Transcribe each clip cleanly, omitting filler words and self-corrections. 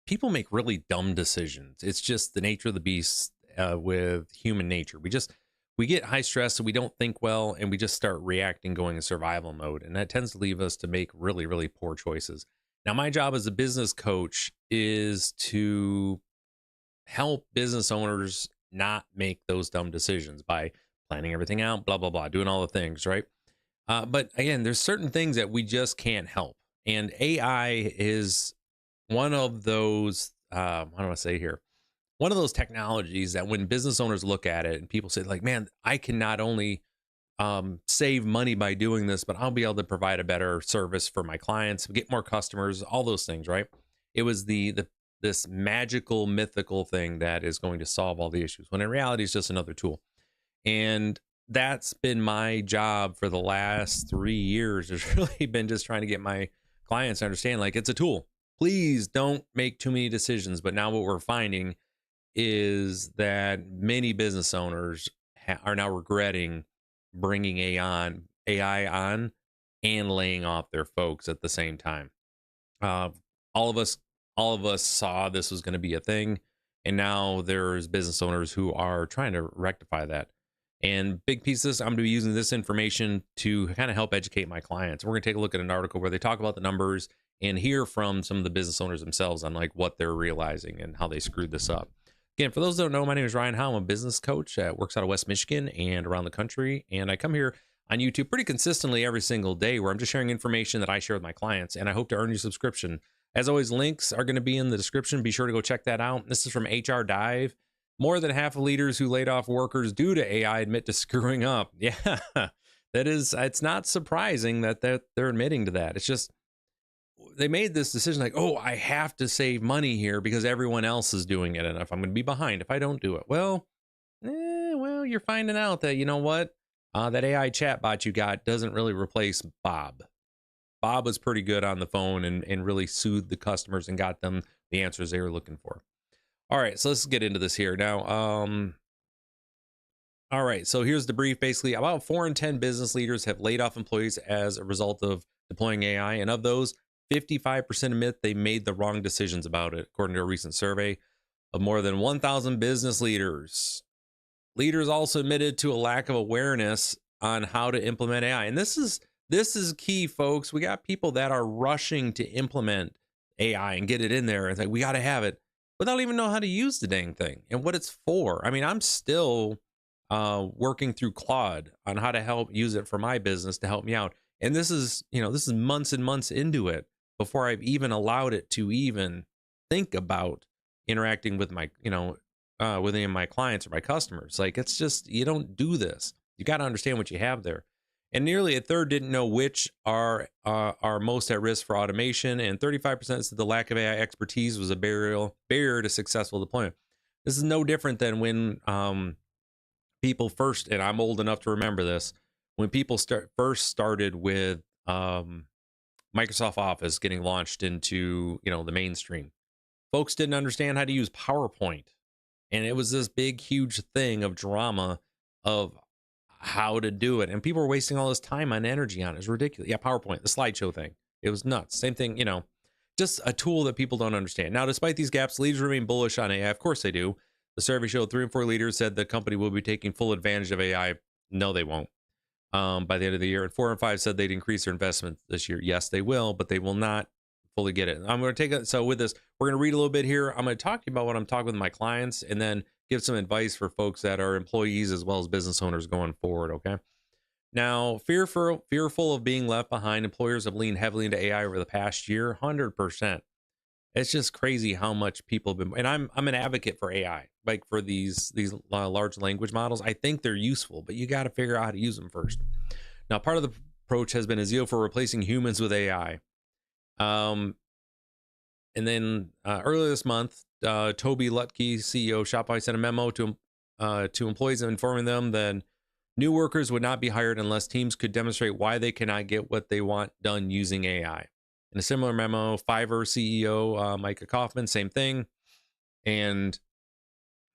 people make really dumb decisions. It's just the nature of the beast with human nature. We get high stress, so we don't think well, and we just start reacting, going in survival mode, and that tends to leave us to make really, really poor choices. Now, my job as a business coach is to help business owners not make those dumb decisions by planning everything out, blah blah blah, doing all the things, right? But again, there's certain things that we just can't help, and AI is one of those. What do I say here? One of those technologies that when business owners look at it and people say, like, man, I can not only save money by doing this, but I'll be able to provide a better service for my clients, get more customers, all those things, right? It was the this magical, mythical thing that is going to solve all the issues. When in reality, it's just another tool. And that's been my job for the last 3 years. It's really been just trying to get my clients to understand, like, it's a tool. Please don't make too many decisions. But now what we're finding is that many business owners are now regretting bringing AI on and laying off their folks at the same time. Uh, all of us, all of us saw this was going to be a thing, and now there's business owners who are trying to rectify that. And big pieces, I'm going to be using this information to kind of help educate my clients. We're going to take a look at an article where they talk about the numbers and hear from some of the business owners themselves on like what they're realizing and how they screwed this up. Again, for those that don't know, my name is Ryan Howe. I'm a business coach that works out of West Michigan and around the country. And I come here on YouTube pretty consistently every single day where I'm just sharing information that I share with my clients. And I hope to earn your subscription. As always, links are going to be in the description. Be sure to go check that out. This is from HR Dive. More than half of leaders who laid off workers due to AI admit to screwing up. Yeah, it's not surprising that they're admitting to that. It's just, they made this decision like, oh, I have to save money here because everyone else is doing it. And if I'm going to be behind, if I don't do it, well, you're finding out that, you know what? That AI chatbot you got doesn't really replace Bob. Bob was pretty good on the phone and really soothed the customers and got them the answers they were looking for. All right, so let's get into this here now. All right, so here's the brief. Basically, about 4 in 10 business leaders have laid off employees as a result of deploying AI. And of those, 55% admit they made the wrong decisions about it, according to a recent survey of more than 1,000 business leaders. Leaders also admitted to a lack of awareness on how to implement AI. And this is key, folks. We got people that are rushing to implement AI and get it in there. It's like, we got to have it, but they don't even know how to use the dang thing and what it's for. I mean, I'm still working through Claude on how to help use it for my business to help me out. And this is months and months into it before I've even allowed it to even think about interacting with my, with any of my clients or my customers. Like, it's just, you don't do this. You got to understand what you have there. And nearly a third didn't know which are most at risk for automation, and 35% said the lack of AI expertise was a barrier to successful deployment. This is no different than when people first, and I'm old enough to remember this, when people first started with Microsoft Office getting launched into the mainstream. Folks didn't understand how to use PowerPoint, and it was this big, huge thing of drama of how to do it, and people were wasting all this time and energy on it. It's ridiculous. Yeah, PowerPoint, the slideshow thing, it was nuts. Same thing, just a tool that people don't understand. Now, despite these gaps, leaders remain bullish on AI. Of course they do. The survey showed 3 in 4 leaders said the company will be taking full advantage of AI. No, they won't. By the end of the year, and 4 in 5 said they'd increase their investment this year. Yes, they will, but they will not fully get it. I'm going to take it. So with this, we're going to read a little bit here. I'm going to talk to you about what I'm talking with my clients, and then give some advice for folks that are employees as well as business owners going forward. Okay. Now, fearful of being left behind, employers have leaned heavily into AI over the past year. 100%. It's just crazy how much people have been, and I'm an advocate for AI, like for these large language models. I think they're useful, but you got to figure out how to use them first. Now, part of the approach has been a zeal for replacing humans with AI. And then earlier this month, Toby Lutke, CEO of Shopify, sent a memo to employees informing them that new workers would not be hired unless teams could demonstrate why they cannot get what they want done using AI. In a similar memo, Fiverr CEO Micah Kaufman, same thing. And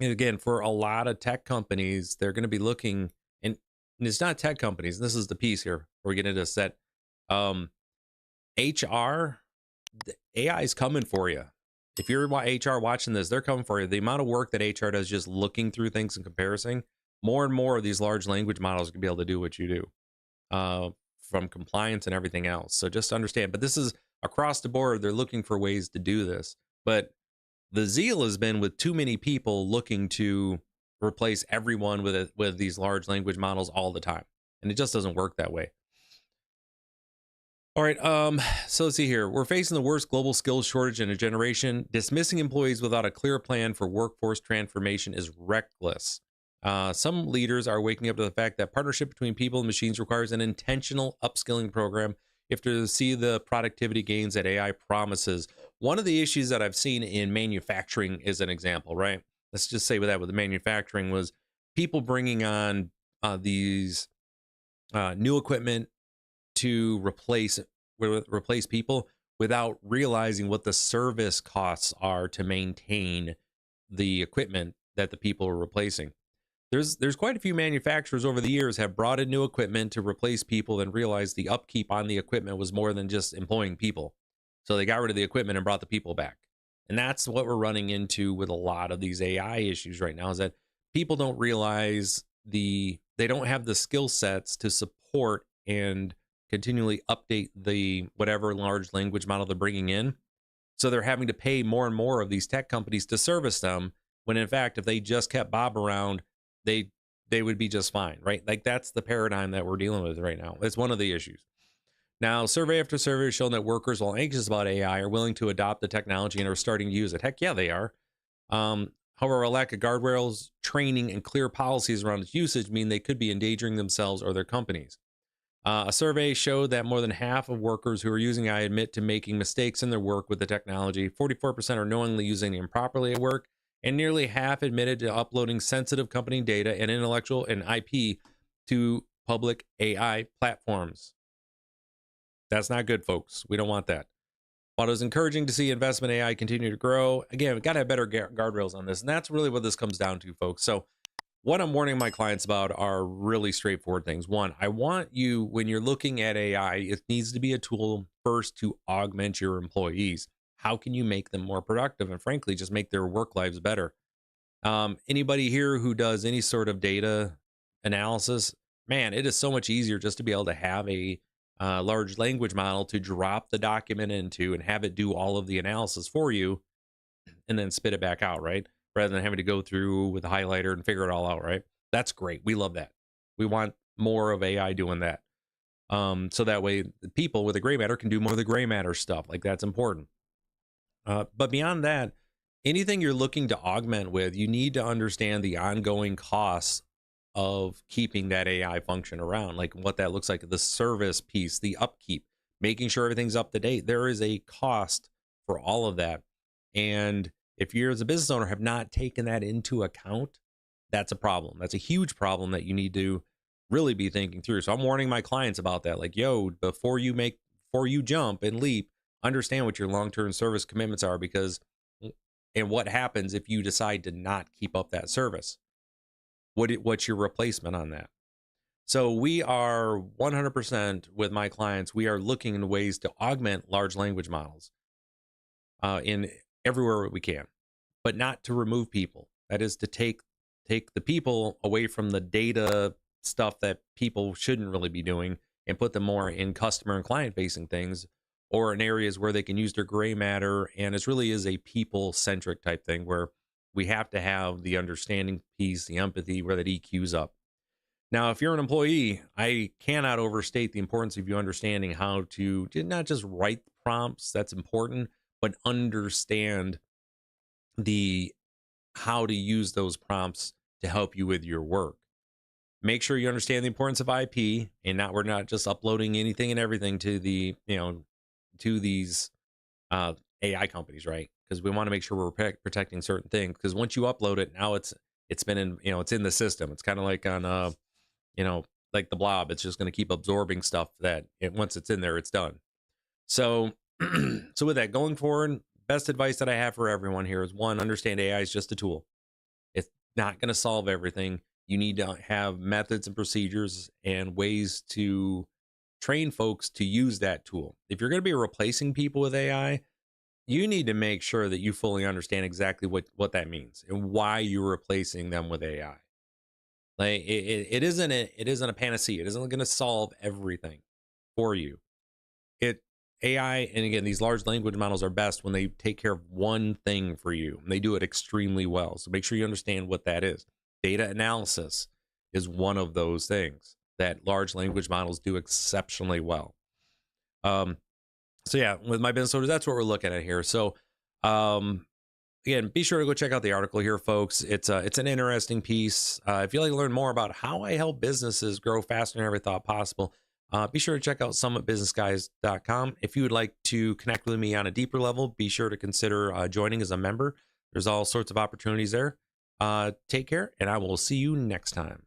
again, for a lot of tech companies, they're going to be looking, and it's not tech companies. This is the piece here before we get into this, that HR, the AI is coming for you. If you're HR watching this, they're coming for you. The amount of work that HR does just looking through things and comparing, more and more of these large language models can be able to do what you do, from compliance and everything else. So just understand, but this is across the board. They're looking for ways to do this. But the zeal has been with too many people looking to replace everyone with these large language models all the time. And it just doesn't work that way. All right, so let's see here. We're facing the worst global skills shortage in a generation. Dismissing employees without a clear plan for workforce transformation is reckless. Some leaders are waking up to the fact that partnership between people and machines requires an intentional upskilling program if to see the productivity gains that AI promises. One of the issues that I've seen in manufacturing is an example, right? Let's just say with the manufacturing was people bringing on these new equipment to replace people without realizing what the service costs are to maintain the equipment that the people are replacing. There's quite a few manufacturers over the years have brought in new equipment to replace people and realized the upkeep on the equipment was more than just employing people. So they got rid of the equipment and brought the people back. And that's what we're running into with a lot of these AI issues right now, is that people don't realize they don't have the skill sets to support and continually update the whatever large language model they're bringing in. So they're having to pay more and more of these tech companies to service them, when in fact, if they just kept Bob around, they would be just fine, right? Like that's the paradigm that we're dealing with right now. It's one of the issues. Now, survey after survey has shown that workers, while anxious about AI, are willing to adopt the technology and are starting to use it. Heck yeah, they are. However, a lack of guardrails, training, and clear policies around its usage mean they could be endangering themselves or their companies. A survey showed that more than half of workers who are using AI admit to making mistakes in their work with the technology. 44% are knowingly using it improperly at work, and nearly half admitted to uploading sensitive company data and intellectual and IP to public AI platforms. That's not good, folks. We don't want that. While it is encouraging to see investment in AI continue to grow, again, we've got to have better guardrails on this. And that's really what this comes down to, folks. So what I'm warning my clients about are really straightforward things. One, I want you, when you're looking at AI, it needs to be a tool first to augment your employees. How can you make them more productive and frankly, just make their work lives better? Anybody here who does any sort of data analysis, man, it is so much easier just to be able to have a large language model to drop the document into and have it do all of the analysis for you and then spit it back out, right? Rather than having to go through with a highlighter and figure it all out, right? That's great. We love that. We want more of AI doing that. So that way the people with the gray matter can do more of the gray matter stuff. Like that's important. But beyond that, anything you're looking to augment with, you need to understand the ongoing costs of keeping that AI function around, like what that looks like, the service piece, the upkeep, making sure everything's up to date. There is a cost for all of that. And if you as a business owner have not taken that into account, that's a problem. That's a huge problem that you need to really be thinking through. So I'm warning my clients about that. Like, yo, before you jump and leap, understand what your long-term service commitments are, because and what happens if you decide to not keep up that service. What's your replacement on that? So we are 100% with my clients. We are looking into ways to augment large language models in everywhere we can, but not to remove people. That is to take the people away from the data stuff that people shouldn't really be doing and put them more in customer and client facing things, or in areas where they can use their gray matter. And it really is a people centric type thing where we have to have the understanding piece, the empathy, where that EQ's up. Now, if you're an employee, I cannot overstate the importance of you understanding how to not just write prompts, that's important, but understand how to use those prompts to help you with your work. Make sure you understand the importance of IP, and we're not just uploading anything and everything to these AI companies, right? Because we want to make sure we're protecting certain things. Because once you upload it, now it's been in, it's in the system. It's kind of like on like the blob. It's just going to keep absorbing stuff that once it's in there, it's done. So so with that going forward, best advice that I have for everyone here is, one, understand AI is just a tool. It's not going to solve everything. You need to have methods and procedures and ways to train folks to use that tool. If you're going to be replacing people with AI, you need to make sure that you fully understand exactly what that means and why you're replacing them with AI. Like it isn't a panacea. It isn't going to solve everything for you. It AI, and again, these large language models are best when they take care of one thing for you, and they do it extremely well. So make sure you understand what that is. Data analysis is one of those things that large language models do exceptionally well. Um, so yeah, with my business owners, that's what we're looking at here. So um, again, be sure to go check out the article here, folks. It's an interesting piece. If you'd like to learn more about how I help businesses grow faster than I ever thought possible, be sure to check out summitbusinessguys.com. If you would like to connect with me on a deeper level, be sure to consider joining as a member. There's all sorts of opportunities there. Take care, and I will see you next time.